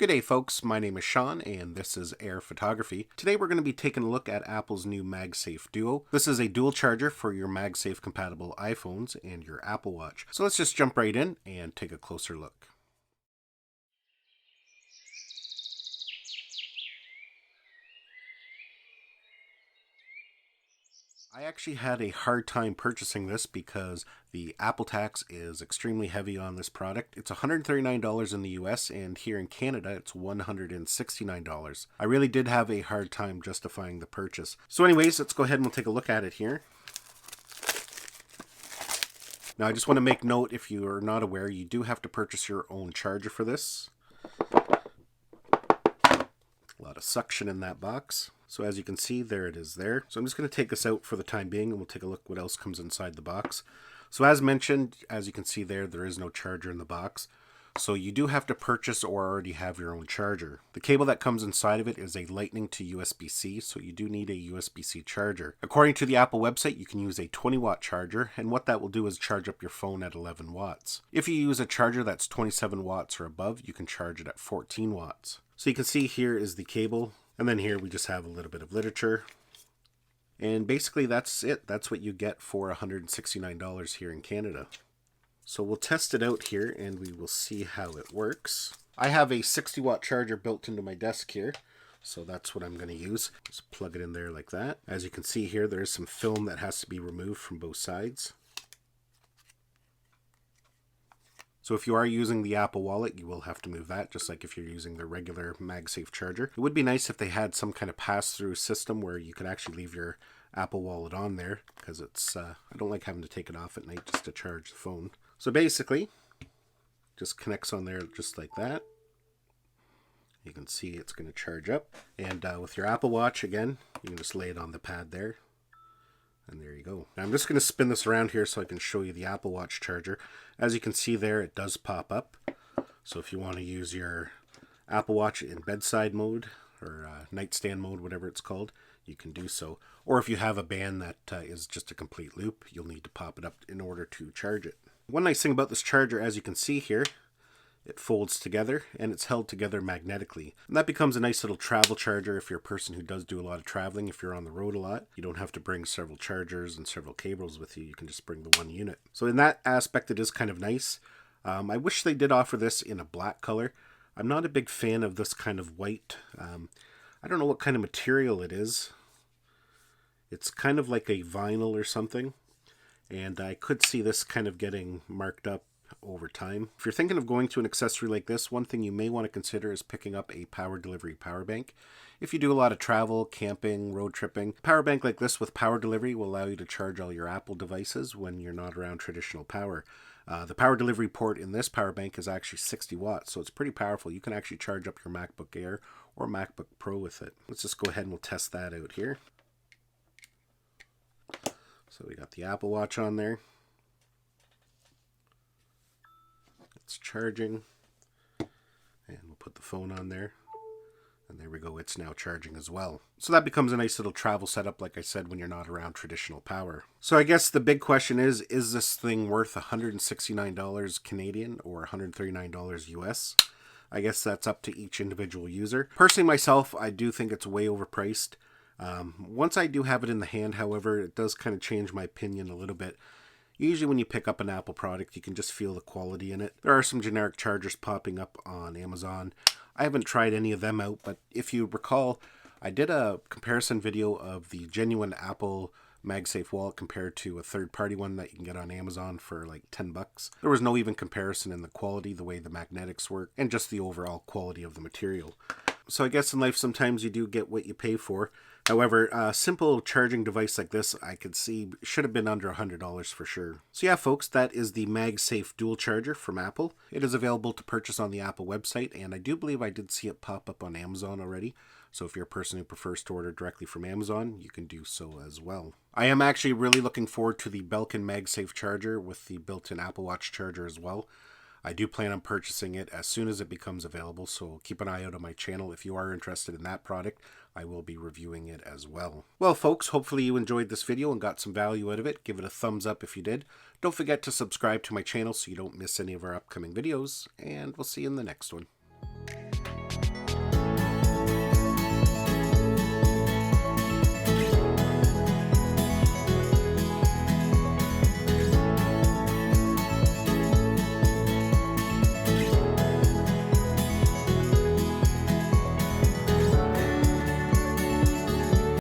Good day folks, my name is Sean and this is Air Photography. Today we're going to be taking a look at Apple's new MagSafe Duo. This is a dual charger for your MagSafe compatible iPhones and your Apple Watch. So let's just jump right in and take a closer look. I actually had a hard time purchasing this because the Apple tax is extremely heavy on this product. It's $139 in the US, and here in Canada it's $169. I really did have a hard time justifying the purchase. So anyways, let's go ahead and we'll take a look at it here. Now I just want to make note, if you are not aware, you do have to purchase your own charger for this. A lot of suction in that box. So as you can see, there it is there. So I'm just going to take this out for the time being and we'll take a look what else comes inside the box. So as mentioned, as you can see there is no charger in the box. So you do have to purchase or already have your own charger. The cable that comes inside of it is a Lightning to USB-C, so you do need a USB-C charger. According to the Apple website, you can use a 20-watt charger, and what that will do is charge up your phone at 11 watts. If you use a charger that's 27 watts or above, you can charge it at 14 watts. So you can see here is the cable. And then here we just have a little bit of literature. And basically that's it. That's what you get for $169 here in Canada. So we'll test it out here and we will see how it works. I have a 60-watt charger built into my desk here. So that's what I'm going to use. Just plug it in there like that. As you can see here, there is some film that has to be removed from both sides. So if you are using the Apple Wallet, you will have to move that, just like if you're using the regular MagSafe charger. It would be nice if they had some kind of pass-through system where you could actually leave your Apple Wallet on there, because it's I don't like having to take it off at night just to charge the phone. So basically, just connects on there just like that. You can see it's going to charge up. And with your Apple Watch, again, you can just lay it on the pad there. And there you go. Now I'm just going to spin this around here so I can show you the Apple Watch charger. As you can see there, it does pop up. So if you want to use your Apple Watch in bedside mode or nightstand mode, whatever it's called, you can do so. Or if you have a band that is just a complete loop, you'll need to pop it up in order to charge it. One nice thing about this charger, as you can see here, it folds together and it's held together magnetically. And that becomes a nice little travel charger if you're a person who does do a lot of traveling. If you're on the road a lot, you don't have to bring several chargers and several cables with you. You can just bring the one unit. So in that aspect, it is kind of nice. I wish they did offer this in a black color. I'm not a big fan of this kind of white. I don't know what kind of material it is. It's kind of like a vinyl or something. And I could see this kind of getting marked up over time. If you're thinking of going to an accessory like this, one thing you may want to consider is picking up a power delivery power bank. If you do a lot of travel, camping, road tripping, a power bank like this with power delivery will allow you to charge all your Apple devices when you're not around traditional power. The power delivery port in this power bank is actually 60 watts, so it's pretty powerful. You can actually charge up your MacBook Air or MacBook Pro with it. Let's just go ahead and we'll test that out here. So we got the Apple Watch on there. It's charging, and we'll put the phone on there, and there we go, it's now charging as well. So that becomes a nice little travel setup, like I said, when you're not around traditional power. So I guess the big question is this thing worth $169 Canadian or $139 US? I guess that's up to each individual user. Personally myself, I do think it's way overpriced. Once I do have it in the hand, however, it does kind of change my opinion a little bit. Usually when you pick up an Apple product, you can just feel the quality in it. There are some generic chargers popping up on Amazon. I haven't tried any of them out, but if you recall, I did a comparison video of the genuine Apple MagSafe wallet compared to a third-party one that you can get on Amazon for like 10 bucks. There was no even comparison in the quality, the way the magnetics work, and just the overall quality of the material. So I guess in life sometimes you do get what you pay for. However, a simple charging device like this, I could see should have been under $100 for sure. So yeah, folks, that is the MagSafe Dual Charger from Apple. It is available to purchase on the Apple website, and I do believe I did see it pop up on Amazon already. So if you're a person who prefers to order directly from Amazon, you can do so as well. I am actually really looking forward to the Belkin MagSafe charger with the built-in Apple Watch charger as well. I do plan on purchasing it as soon as it becomes available, so keep an eye out on my channel. If you are interested in that product, I will be reviewing it as well. Well, folks, hopefully you enjoyed this video and got some value out of it. Give it a thumbs up if you did. Don't forget to subscribe to my channel so you don't miss any of our upcoming videos, and we'll see you in the next one.